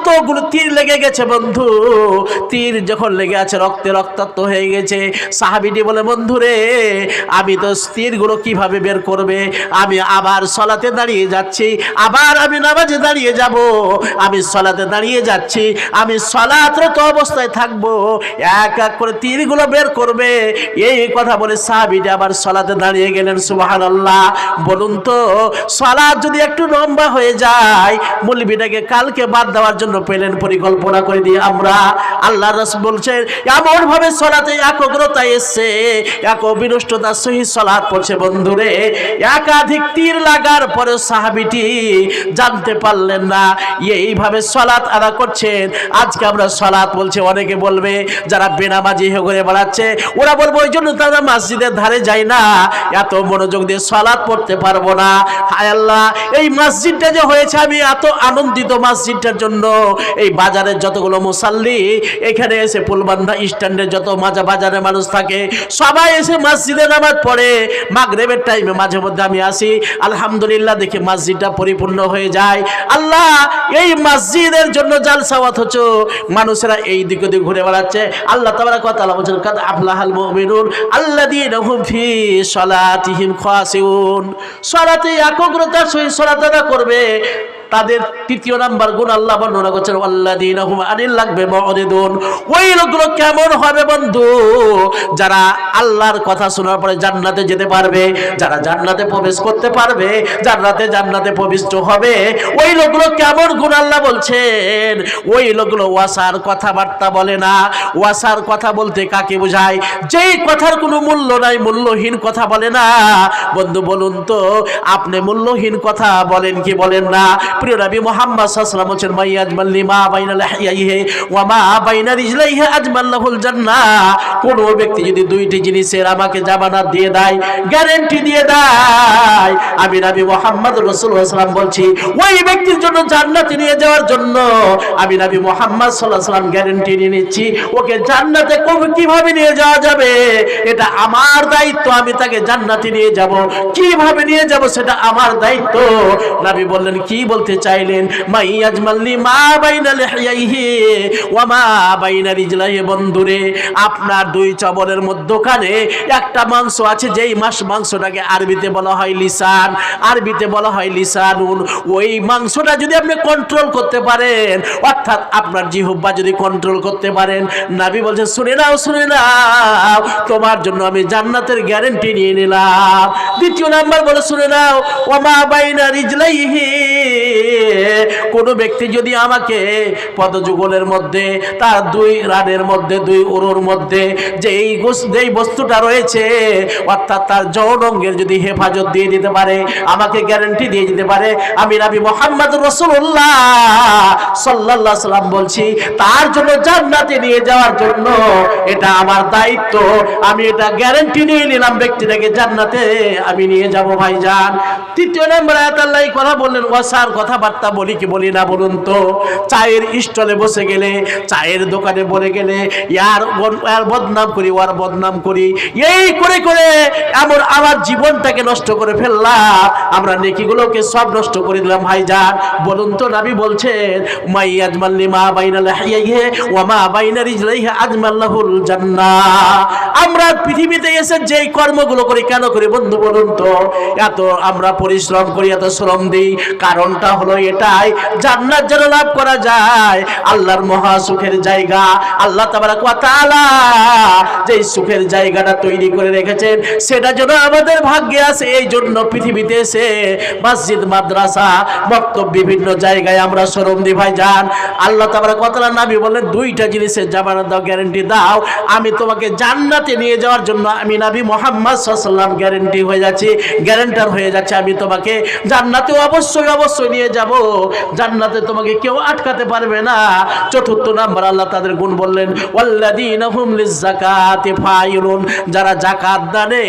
কতগুলো তীর লেগে গেছে বন্ধু। তীর যখন লেগে আছে রক্তে রক্তাক্ত হয়ে গেছে। সাহাবীটি বলে, বন্ধু রে, আমি তো তীরগুলো কিভাবে বের করবে? আমি আবার সলাতে দাঁড়িয়ে যাচ্ছি, আবার আমি নামাজে দাঁড়িয়ে যাব, আমি সলাতে দাঁড়িয়ে যাচ্ছি, আমি সলাতরত অবস্থায় থাকবো, এক এক করে তীরগুলো বের করবে। এই কথা বলে সাহাবীটি আবার সলাতে দাঁড়িয়ে গেলেন। সুবহানাল্লাহ। বলুন তো, সলাত যদি একটু লম্বা হয়ে যায়, মৌলবীটাকে কালকে বাদ দেওয়ার জন্য প্ল্যান পরিকল্পনা করে দিয়ে আমরা। আল্লাহ রাসূল বলছেন, এমন ভাবে সলাতে একাগ্রতা এসছে, এক অবিনষ্টতার সহিত সলাত পড়ছে বন্ধুরে। একাধিক তীর লাগার পরে সাহাবীটি জানতে পারলেন না এইভাবে সলাত আদা করছেন। আজকে আমরা সলাত বলছে, অনেকে বলবে যারা বেনামাজি হয়ে ঘুরে বেড়াচ্ছে, ওরা বলবো ওই জন্য তারা মসজিদের ধারে যায় না, এত মনোযোগ দিয়ে সলাত পড়তে পারবো না। হায় আল্লাহ, এই মসজিদটা যে হয়েছে আমি এত আনন্দিত মসজিদটার জন্য। এই বাজারের যতগুলো মুসাল্লি এখানে এসে ফুলবান্ধা স্ট্যান্ডের যত বাজারে মানুষ থাকে, সবাই এসে মসজিদে নামাজ পড়ে। মাগরিবের টাইমে মাঝে মধ্যে আমি আসি, আলহামদুলিল্লাহ দেখি মসজিদটা পরিপূর্ণ হয়ে যায়। আল্লাহ, এই মসজিদের জন্য জালসা, অথচ মানুষেরা এই দিক ওদিক ঘুরে বেড়াচ্ছে। আল্লাহ তাবারাক ওয়া তাআলা বলেন, কাদ আফলাহাল মুমিনুন আল্লাযীনা হুম ফি সলাতিহিম খাশিউন। সলাতে একাগ্রতার সহিত সলাত আদা করবে, তাদের তৃতীয় নাম্বার গুণ আল্লাহ বর্ণনা করছেন, আল্লাযীনা হুম আনিল লাগবি মুরিদুন। ওই লোকগুলো কেমন হবে বন্ধু? যারা আল্লাহর কথা শোনার পরে জান্নাতে যেতে পারবে, যারা জান্নাতে প্রবেশ করতে পারবে, জান্নাতে প্রবিষ্ট হবে। ওই লোকগুলো কেমন গুণ আল্লাহ বলছেন? ওই লোকগুলো ওয়াসার কথাবার্তা বলে না। ওয়াসার কথা বলতে কাকে বোঝায়? যেই কথার কোনো মূল্য নাই, মূল্যহীন কথা বলে না। বন্ধু বলুন তো, আপনি মূল্যহীন কথা বলেন কি বলেন না? প্রিয় নবী মুহাম্মদ সাল্লাল্লাহু আলাইহি ওয়াসাল্লাম বলেন, মাইয়া আজমাল লিমা বাইনা লাহিয়াইহি ওয়া মা বাইনা রিজলাইহি আজমাল লাহুল জান্নাহ। কোন ব্যক্তি যদি দুইটি জিনিসের আমাকে জামানত দিয়ে দেয়, গ্যারান্টি দিয়ে দেয়, আমি নবী মুহাম্মদ রাসূলুল্লাহ সাল্লাল্লাহু আলাইহি ওয়াসাল্লাম বলছি, ওই ব্যক্তির জন্য জান্নাতে নিয়ে যাওয়ার জন্য আমি নবী মুহাম্মদ সাল্লাল্লাহু আলাইহি ওয়াসাল্লাম গ্যারান্টি নিয়ে নিচ্ছি। ওকে জান্নাতে কিভাবে নিয়ে যাওয়া যাবে এটা আমার দায়িত্ব। আমি তাকে জান্নাতে নিয়ে যাব, কিভাবে নিয়ে যাব সেটা আমার দায়িত্ব। নবী বললেন, কি বলতে চাইলেন? মাই আজমাল্লি মা বাইনা লিহিয়াইহি ওয়া মা বাইনা রিজলাইহি। বন্ধুরে, আপনার দুই চবলের মধ্যখানে একটা মাংস আছে, যেই মাংসটাকে আরবিতে বলা হয় লিসান, আরবিতে বলা হয় লিসানুন। ওই মাংসটা যদি আপনি কন্ট্রোল করতে পারেন, অর্থাৎ আপনার জিহ্বা যদি কন্ট্রোল করতে পারেন, নবী বলছেন, শুনে নাও, তোমার জন্য আমি জান্নাতের গ্যারান্টি নিয়ে নিলাম। দ্বিতীয় নাম্বার বলে, শুনে নাও, ওয়া মা বাইনা রিজলাইহি। কোন ব্যক্তি যদি আমাকে পদযুগলের মধ্যে, তার দুই রানের মধ্যে, দুই উরুর মধ্যে যেই বস্তুটা রয়েছে, অর্থাৎ তার যৌন অঙ্গের যদি হেফাজত দিয়ে দিতে পারে, আমাকে গ্যারান্টি দিয়ে দিতে পারে, আমি নবী মুহাম্মদ রাসূলুল্লাহ সাল্লাল্লাহু আলাইহি ওয়াসাল্লাম বলছি, তার জন্য জান্নাতে নিয়ে যাওয়ার জন্য এটা আমার দায়িত্ব। আমি এটা গ্যারান্টি নিয়ে নিলাম, ব্যক্তিটাকে জান্নাতে আমি নিয়ে যাব ভাইজান। তৃতীয় নম্বর আয়াত আল্লাহ কথা বললেন, ওয়াসার কথাবার্তা বলি কি বলি না বলুন তো? চায়ের স্টলে বসে গেলে, চায়ের দোকানে বলে গেলে, ইয়ার বদনাম করি, ওর বদনাম করি, এই করে করে এমন আমার জীবনটাকে নষ্ট করে ফেললাম, আমরা নেকিগুলোকে সব নষ্ট করে দিলাম ভাইজান। বলুন তো, নবী বলছেন, মাই আজমাল লিমা বাইনা লাহিয়াইহি ওয়া মা বাইনা রিজলাইহি আজমাল লাহুল জান্নাহ। আমরা পৃথিবীতে এসে যেই কর্মগুলো করি, কেন করি বন্ধু বলুন তো? এত আমরা পরিশ্রম করি, এত শ্রম দিই, কারণটা হলো এটাই, জান্নাত যেন লাভ করা যায়, আল্লাহর মহা সুখের জায়গা। আল্লাহ তাবারাক ওয়া তাআলা যেই সুখের জায়গাটা তৈরি করে রেখেছেন, সেটা যেন আমাদের ভাগ্যে আসে। এই জন্য পৃথিবীতে এসে মসজিদ, মাদ্রাসা, মক্তব, বিভিন্ন জায়গায় আমরা শ্রম দিই ভাইজান। আল্লাহ তাবারাক ওয়া তাআলা নবী বলেন, দুইটা জিনিসের জামানত দাও, গ্যারান্টি দাও, আমি তোমাকে জান্নাতে নিয়ে যাওয়ার জন্য আমি নবী মুহাম্মদ সাল্লাল্লাহু আলাইহি ওয়াসাল্লাম গ্যারান্টি হয়ে যাচ্ছি, গ্যারান্টার হয়ে যাচ্ছে, আমি তোমাকে জান্নাতে অবশ্যই নিয়ে যাব, জান্নাতে তোমাকে কেউ আটকাতে পারবে না। চতুর্থ নাম্বার আল্লাহ তাদের গুণ বললেন, ওয়াল্লাযীনা হুম লিয-যাকাতি ফাইলুন। যারা যাকাত দানে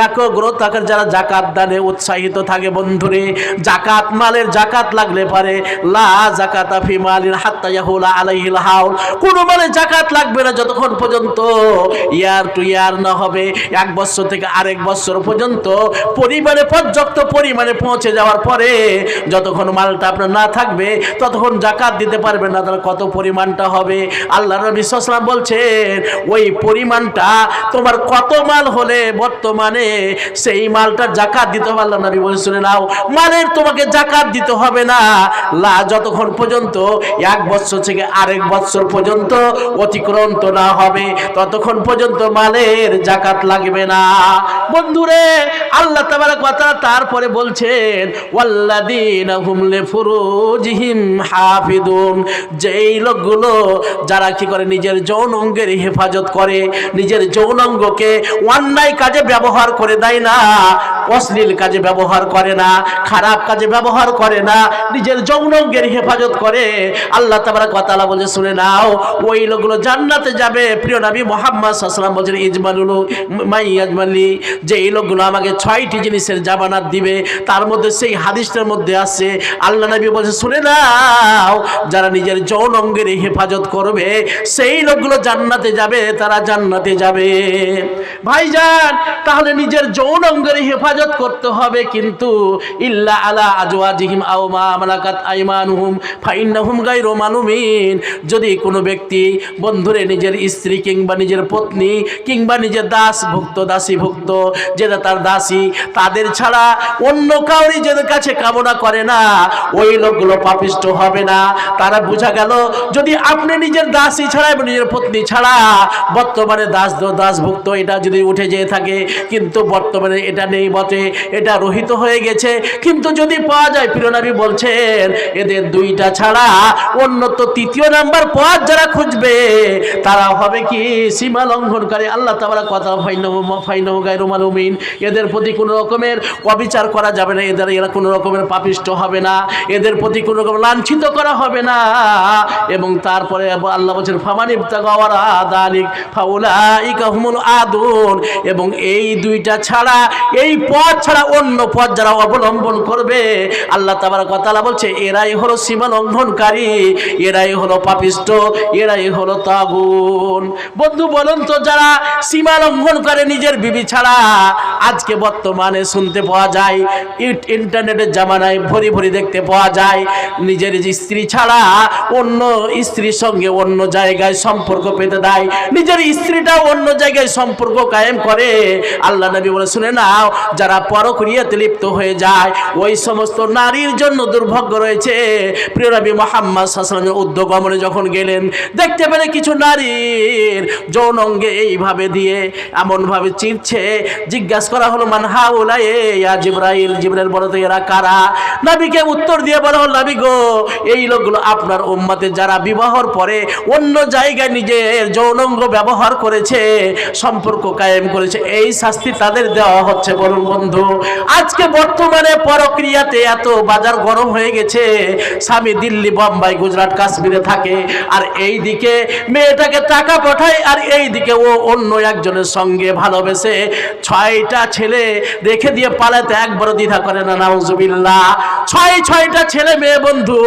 একাগ্রতা, যারা যাকাত দানে উৎসাহিত থাকে বন্ধুরে, যাকাত মালের যাকাত লাগলে পারে, লা যাকাতা ফি মালিন হাত্তা ইয়াহুলা আলাইহিল হাউল। কোন মালে যাকাত লাগবে না যতক্ষণ পর্যন্ত ইয়ার টু ইয়ার না হবে, 1 বছর থেকে আরেক বছর পর্যন্ত পরিমাণে পর্যাপ্ত পরিমাণে পৌঁছে যাওয়ার পরে যতক্ষণ মালটা আপনার না থাকবে ততক্ষণ যাকাত দিতে পারবেন না। তাহলে কত পরিমাণটা হবে? আল্লাহ নবী সাল্লাল্লাহু আলাইহি ওয়াসাল্লাম বলছেন ওই পরিমাণটা তোমার কত মাল হলে বর্তমানে সেই মালটার যাকাত দিতে হবে। আল্লাহ নবী বলে শুনে নাও, মালের তোমাকে যাকাত দিতে হবে না যতক্ষণ পর্যন্ত 1 বছর থেকে আরেক বছর পর্যন্ত অতিক্রান্ত না হবে ততক্ষণ পর্যন্ত মালের যাকাত লাগবে না। বন্ধুরে, আল্লাহ তাবারক ওয়া তাআলা তারপরে বলছেন ওয়াল্লাযীনা হুম লিফুরুজিহিম হাফিজুন, যেই লোকগুলো যারা কি করে নিজের যৌন অঙ্গের হেফাজত করে, নিজের যৌন অঙ্গকে অন্যায় কাজে ব্যবহার করে দেয় না, অশ্লীল কাজে ব্যবহার করে না, খারাপ কাজে ব্যবহার করে না, নিজের যৌন অঙ্গের হেফাজত করে। আল্লাহ তাবারক ওয়া তাআলা বলে শুনে নাও ওই লোকগুলো জান্নাতে যাবে। প্রিয় নবী মুহাম্মদ সাল্লাল্লাহু আলাইহি ওয়াসাল্লাম বলেন ইজমালুল মাইয়াজমালি, যে এই লোকগুলো আমাকে 6টি জিনিসের জামানত দিবে। তার মধ্যে সেই হাদিসটার মধ্যে আছে আল্লাহ নবী বলেছে শুনে নাও যারা নিজের যৌন অঙ্গের হেফাজত করবে সেই লোকগুলো জান্নাতে যাবে, তারা জান্নাতে যাবে। ভাইজান, তাহলে নিজের যৌন অঙ্গের হেফাজত করতে হবে, কিন্তু ইল্লা আলা আজওয়াজিহিম আও মা মালাকাত আইমানুহুম ফাইন্নাহুম গায়রু মালুমিন। যদি কোনো ব্যক্তি বন্ধুরে নিজের স্ত্রী কিংবা নিজের পত্নী কিংবা নিজের দাসভুক্ত দাসীভুক্ত যেটা তার দাসী তাদের ছাড়া অন্য কাউরি যাদের কাছে কামনা করে না ওই লোকগুলো পাপিষ্ট হবে না। তারা বোঝা গেল যদি আপনি নিজের দাসী ছাড়া এবং নিজের পত্নী ছাড়া বর্তমানে দাসভুক্ত এটা যদি উঠে যেয়ে থাকে, কিন্তু বর্তমানে এটা নেই বটে, এটা রহিত হয়ে গেছে, কিন্তু যদি পাওয়া যায় প্রিয় নবী বলছেন এদের 2টা ছাড়া অন্য তো 3য় নাম্বার পথ যারা খুঁজবে তারা হবে কি সীমা লঙ্ঘনকারী। আল্লাহ তাবারক ওয়া তাআলা ফাইন্নাহু গায়রু মালুমিন, এদের প্রতি কোনো রকমের অবিচার করা যাবে না, এরা কোনো রকমের পাপিষ্ট হবে না, এদের প্রতি কোনো রকম লাঞ্ছিত করা হবে না। এবং তারপরে আল্লাহ বলছেন ফামান ইবতাগা ওয়ারা যালিক ফাউলাইকা হুমুল আদুন, এবং এই 2টা ছাড়া এই পথ ছাড়া অন্য পথ যারা অবলম্বন করবে আল্লাহ তাবারক ওয়া তাআলা বলছে এরাই হলো সীমা লঙ্ঘনকারী, এরাই হলো পাপিষ্ট, এরাই হলো তাগুন। বন্ধু বলুন তো, যারা সীমা লঙ্ঘন করে নিজের বিবি ছাড়া, আজকে বর্তমানে শুনতে পাওয়া যায় ইন্টারনেটের জামানায় ভরি ভরি দেখতে পাওয়া যায় নিজের স্ত্রী ছাড়া অন্য স্ত্রীর সঙ্গে অন্য জায়গায় সম্পর্ক পেতে দেয়, নিজের স্ত্রীটা অন্য জায়গায় সম্পর্ক কায়েম করে। আল্লাহ নবী বলে শুনে নাও যারা পরক্রিয়াতে লিপ্ত হয়ে যায় ওই সমস্ত নারীর জন্য দুর্ভাগ্য রয়েছে। প্রিয় নবী মুহাম্মদ সাল্লাল্লাহু আলাইহি ওয়াসাল্লাম উদ্যোগমনে যখন গেলেন দেখতে পেলে কিছু নারীর যৌন অঙ্গে এইভাবে দিয়ে এমনভাবে চিরছে, জিজ্ঞাসা করা হলো মান হাউলাই ইয়া জিবরাইল, জিবরাইল বলো তো এরা কারা? নবীকে উত্তর দিয়ে বলা হলো নবী গো এই লোকগুলো আপনার উম্মতে যারা বিবাহর পরে অন্য জায়গায় নিজের যৌনাঙ্গ ব্যবহার করেছে, সম্পর্ক কায়েম করেছে, এই শাস্তি তাদের দেওয়া হচ্ছে। বলুন বন্ধু, আজকে বর্তমানে পরক্রিয়াতে এত বাজার গরম হয়ে গেছে, স্বামী দিল্লি বোম্বাই গুজরাট কাশ্মীরে থাকে আর এই দিকে মেয়েটাকে টাকা পাঠায় আর এই দিকে ও অন্য একজনের সঙ্গে ভালোবেসে 6টা ছেলে রেখে দিয়ে পালাতে একবারও দ্বিধা করে না। নাউজুবিল্লাহ, 6টা ছেলে মেয়ে বন্ধু,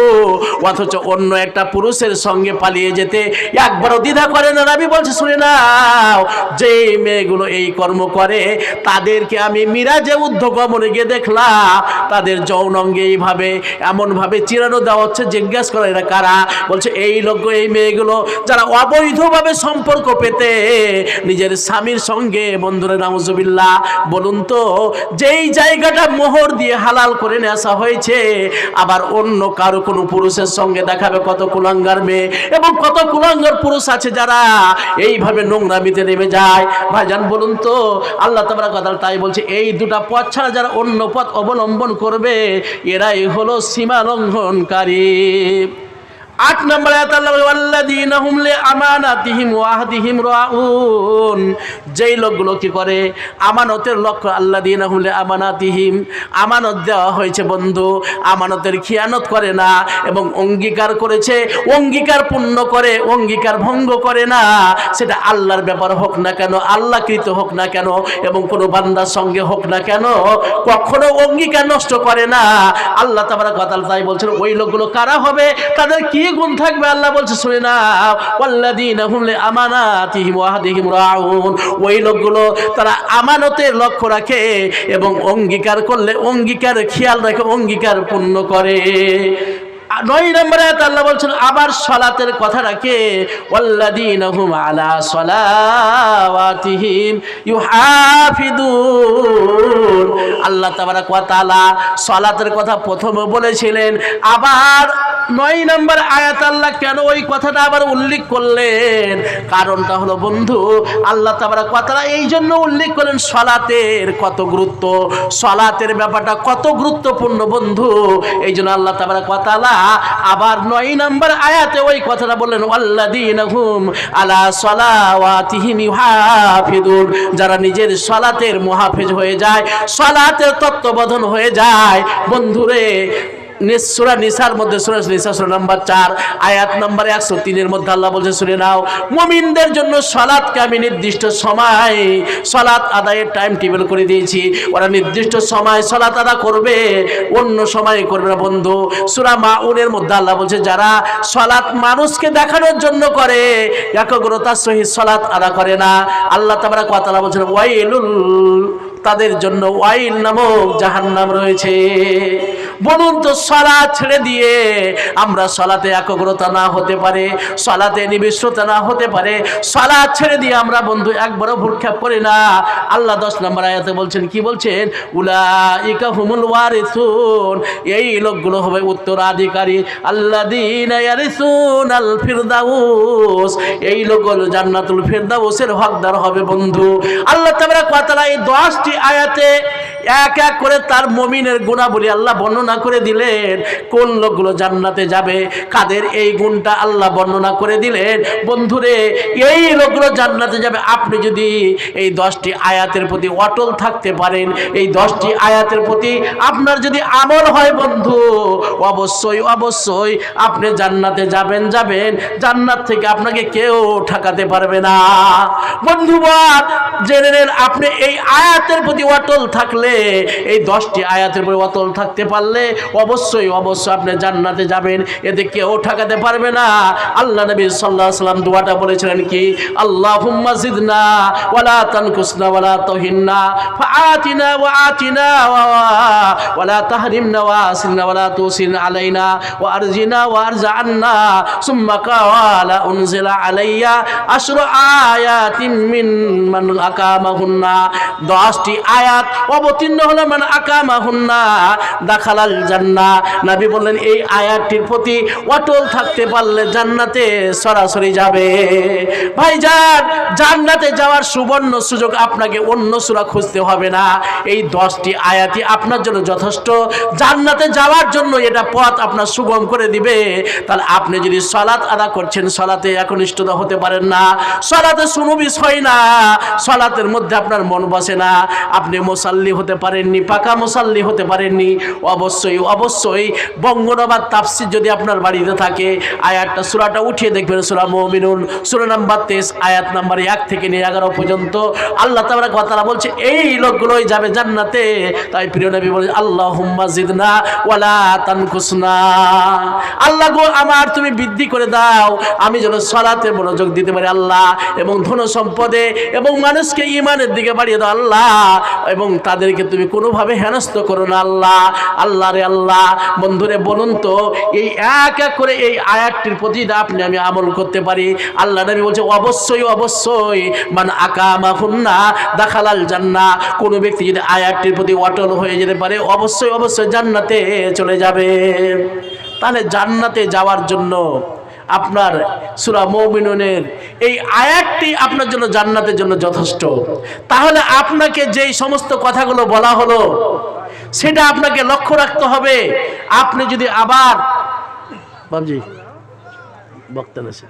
অথচ অন্য একটা পুরুষের সঙ্গে পালিয়ে যেতে একবারও দ্বিধা করে না। নবী বলছে শুনে নাও যে মেয়েগুলো এই কর্ম করে তাদেরকে আমি মিরাজে উদ্ধগমনে গিয়ে দেখলাম তাদের যৌন অঙ্গে এইভাবে এমনভাবে চিরানো দেওয়া হচ্ছে। জিজ্ঞাসা করে এরা কারা? বলছে এই লোক এই মেয়েগুলো যারা অবৈধভাবে সম্পর্ক পেতে নিজের স্বামীর সঙ্গে। বন্ধুরা নাউজুবিল্লাহ, বলুন তো যেই জায়গাটা মোহর দিয়ে হালাল করে নিয়ে আসা হয়েছে আবার অন্য কারো কোনো পুরুষের সঙ্গে দেখাবে, কত কুলাঙ্গার মেয়ে এবং কত কুলাঙ্গার পুরুষ আছে যারা এইভাবে নোংরামিতে নেমে যায়। ভাইজান বলুন তো, আল্লাহ তাবারক ওয়া তাআলা তাই বলছে এই 2টা পথ ছাড়া যারা অন্য পথ অবলম্বন করবে এরাই হলো সীমা লঙ্ঘনকারী। 8 নম্বর আয়াত আল্লাহ বলে ওয়াল্লাযীনা হুম লিআমানাতিহিম ওয়া আহদিহিম রাউন, যেই লোকগুলো কি করে আমানতের লক্ষ্য। আল্লাযীনা হুম লিআমানাতিহিম, আমানত দেওয়া হয়েছে বন্ধু, আমানতের খিয়ানত করে না এবং অঙ্গীকার করেছে অঙ্গীকার পূর্ণ করে, অঙ্গীকার ভঙ্গ করে না। সেটা আল্লাহর ব্যাপার হোক না কেন, আল্লাহকৃত হোক না কেন এবং কোনো বান্দার সঙ্গে হোক না কেন, কখনো অঙ্গীকার নষ্ট করে না। আল্লাহ তাবারক ওয়া তাআলা তাই বলছেন ওই লোকগুলো কারা হবে, তাদের কি গুণ থাকবে আল্লাহ বলছে শুনে না, ওয়াল্লাযীনা হুম লিআমানাতিহিম ওয়া আহদিহিম রাউন, ওই লোকগুলো তারা আমানতের লক্ষ্য রাখে এবং অঙ্গীকার করলে অঙ্গীকার খেয়াল রাখে, অঙ্গীকার পূর্ণ করে। 9 নম্বরে আয়াত আল্লাহ বলছেন আবার সালাতের কথা রাখে, ওয়াল্লাযীনা হুম আলা সালাওয়াতিহিম ইউহাফিজুন। আল্লাহ তাবারাক ওয়া তাআলা সালাতের কথা প্রথমে বলেছিলেন, আবার 9 নম্বর আয়াত আল্লাহ কেন ওই কথাটা আবার উল্লেখ করলেন? কারণটা হলো বন্ধু, আল্লাহ তাবারাক ওয়া তাআলা এই জন্য উল্লেখ করলেন সালাতের কত গুরুত্ব, সালাতের ব্যাপারটা কত গুরুত্বপূর্ণ বন্ধু। এই জন্য আল্লাহ তাবারাক ওয়া তাআলা আবার 9 নম্বর আয়াতে ওই কথাটা বললেন, ওয়াল্লাযীনা হুম আলা সালাওয়াতিহিম ইউহাফিজুন, যারা নিজের সালাতের মুহাফিজ হয়ে যায়, সালাতের তত্ত্বাবধান হয়ে যায়। বন্ধুরে সূরা নিসার মধ্যে, সূরা নিসা সূরা নাম্বার 4 আয়াত নাম্বার 103 এর মধ্যে আল্লাহ বলছে শুনে নাও, মুমিনদের জন্য সালাতকে আমি নির্দিষ্ট সময় সালাত আদায়ের টাইম টেবিল করে দিয়েছি। ওরা নির্দিষ্ট সময় সালাত আদা করবে, অন্য সময় করবে না বন্ধু। সূরা মাউনের মধ্যে আল্লাহ বলছে যারা সালাত মানুষকে দেখানোর জন্য করে, একাগ্রতার সহিত সালাত আদা করে না, আল্লাহ তাবারাক ওয়া তাআলা বলছেন ওয়াইলুল, তাদের জন্য ওয়াইল নামক জাহান্নাম রয়েছে। বলুন তো, সালাত ছেড়ে দিয়ে আমরা সালাতে একাগ্রতা না হতে পারে, সালাতে নিবিষ্টতা না হতে পারে, সালাত ছেড়ে দিয়ে আমরা বন্ধু একবারও ভ্রুক্ষেপ করি না। আল্লাহ 10 নম্বর আয়াতে বলছেন, কি বলছেন? উলাইকা হুমুল ওয়ারিসুন, এই লোকগুলো হবে উত্তরাধিকারী, আল্লাযীনা ইয়ারিসুনাল ফিরদাউস, এই লোকগুলো জান্নাতুল ফিরদাউসের হকদার হবে বন্ধু। আল্লাহ তাবারাক ওয়া তাআলা এই 10টি আয়াতে এক এক করে তার মুমিনের গুণাবলী আল্লাহ বর্ণনা করে দিলেন। কোন লোকগুলো জান্নাতে যাবে, কাদের এই গুণটা আল্লাহ বর্ণনা করে দিলেন। বন্ধুরে, এই লোকগুলো জান্নাতে যাবে আপনি যদি এই 10টি আয়াতের প্রতি অটল থাকতে পারেন, এই 10টি আয়াতের প্রতি আপনার যদি আমল হয় বন্ধু, অবশ্যই অবশ্যই আপনি জান্নাতে যাবেন। জান্নাত থেকে আপনাকে কেউ ঠকাতে পারবে না। বন্ধুগণ, জেনে নেন, আপনি এই আয়াতের প্রতি অটল থাকলে, এই 10টি আয়াতের উপরে অটল থাকতে পারলে অবশ্যই অবশ্যই আপনি জান্নাতে যাবেন, এতে কেউ ঠকাতে পারবে না। আল্লাহ নবী সাল্লাল্লাহু আলাইহি ওয়াসাল্লাম দোয়াটা বলেছিলেন কি? আল্লাহুম্মা জিদনা ওয়ালা তানকুসনা ওয়ালা তুহিন্না ফাআতিনা ওয়াআতিনা ওয়ালা তাহরিমনা ওয়াসিলনা ওয়ালা তুসিন আলাইনা ওয়ারজিনা ওয়ারজআন্না সুম্মা ক্বালা উনজিলা আলাইয়া আশরু আয়াতিন মিন মান আকামাহুন্না। 10টি আয়াত অবতীর্ণ হলো মান আকামাহুন্না দাখালাল জান্নাহ। নবী বললেন এই আয়াতটির প্রতি অটল থাকতে পারলে জান্নাতে সরাসরি যাবে। ভাইজান, জান্নাতে যাওয়ার সুবর্ণ সুযোগ, আপনাকে অন্য সূরা খুঁজতে হবে না। এই 10টি আয়াতই আপনার জন্য যথেষ্ট। জান্নাতে যাওয়ার জন্য এটা পথ আপনার সুগম করে দিবে। তাহলে আপনি যদি সালাত আদা করছেন, সালাতে একনিষ্ঠতা হতে পারেন না, সালাতে সুনুবিস হয় না, সালাতের মধ্যে আপনার মন বসে না, আপনি মুসাল্লি হতে পারেননি, পাকা মুসাল্লি হতে পারেননি, অবশ্যই অবশ্যই বঙ্গনবাদ তাফসীর যদি আপনার বাড়িতে থাকে, আয়াতটা সূরাটা উঠিয়ে দেখবেন, সূরা মুমিনুন সূরা নাম্বার 23 আয়াত নাম্বার 1 থেকে নিয়ে 11 পর্যন্ত আল্লাহ তাবারাক ওয়া তাআলা বলছে এই লোকগুলোই যাবে জান্নাতে। তাই প্রিয় নবী বলেন, আল্লাহুম্মা জিদনা ওয়ালা তানকুসনা, আল্লাহ গো আমার তুমি বৃদ্ধি করে দাও, আমি যেন সালাতে মনোযোগ দিতে পারি আল্লাহ, এবং ধন সম্পদে এবং মানুষকে ঈমানের দিকে বাড়িয়ে দাও আল্লাহ, এবং তাদেরকে তুমি কোনোভাবে হেনস্থ করো না আল্লাহ। আল্লাহ রে আল্লাহ, বন্ধুরে বলুন তো, এই এক এক করে এই আয়াতটির প্রতি আপনি আমি আমল করতে পারি। আল্লাহ নবী বলছে অবশ্যই অবশ্যই মান আকামাহুন্না দাখালাল জান্নাহ, কোনো ব্যক্তি যদি আয়াতটির প্রতি অটল হয়ে যেতে পারে অবশ্যই অবশ্যই জান্নাতে চলে যাবে। তাহলে জান্নাতে যাওয়ার জন্য আপনার সূরা মুমিনুনের এই আয়াতটি আপনার জন্য জান্নাতের জন্য যথেষ্ট। তাহলে আপনাকে যেই সমস্ত কথাগুলো বলা হলো সেটা আপনাকে লক্ষ্য রাখতে হবে। আপনি যদি আবার বাবজি বক্তা আছে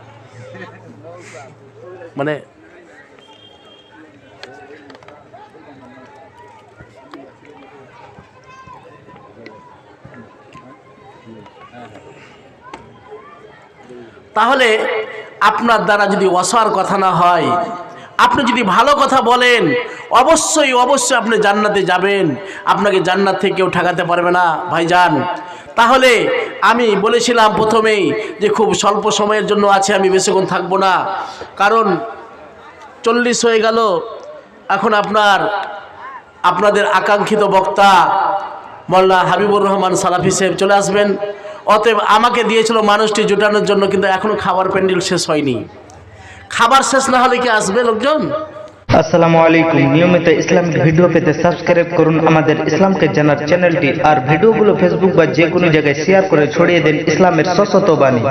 মানে তাহলে আপনার দ্বারা যদি অসার কথা না হয়, আপনি যদি ভালো কথা বলেন, অবশ্যই অবশ্যই আপনি জান্নাতে যাবেন, আপনাকে জান্নাত থেকে কেউ ঠকাতে পারবে না ভাইজান। তাহলে আমি বলেছিলাম প্রথমেই যে খুব স্বল্প সময়ের জন্য আছে, আমি বেশিক্ষণ থাকবো না, কারণ 40 হয়ে গেল। এখন আপনাদের আকাঙ্ক্ষিত বক্তা মোল্লা হাবিবুর রহমান সালাফি সাহেব চলে আসবেন। অতএব আমাকে দিয়েছিল মানুষটি জোটানোর জন্য, কিন্তু এখনো খাবার প্যান্ডেল শেষ হয়নি। খাবার শেষ না হলে কি আসবে লোকজন? আসসালামু আলাইকুম। নিয়মিত ইসলামিক ভিডিও পেতে সাবস্ক্রাইব করুন আমাদের ইসলামকে জানার চ্যানেলটি, আর ভিডিওগুলো ফেসবুক বা যে কোনো জায়গায় শেয়ার করে ছড়িয়ে দেন ইসলামের সশত বাণী।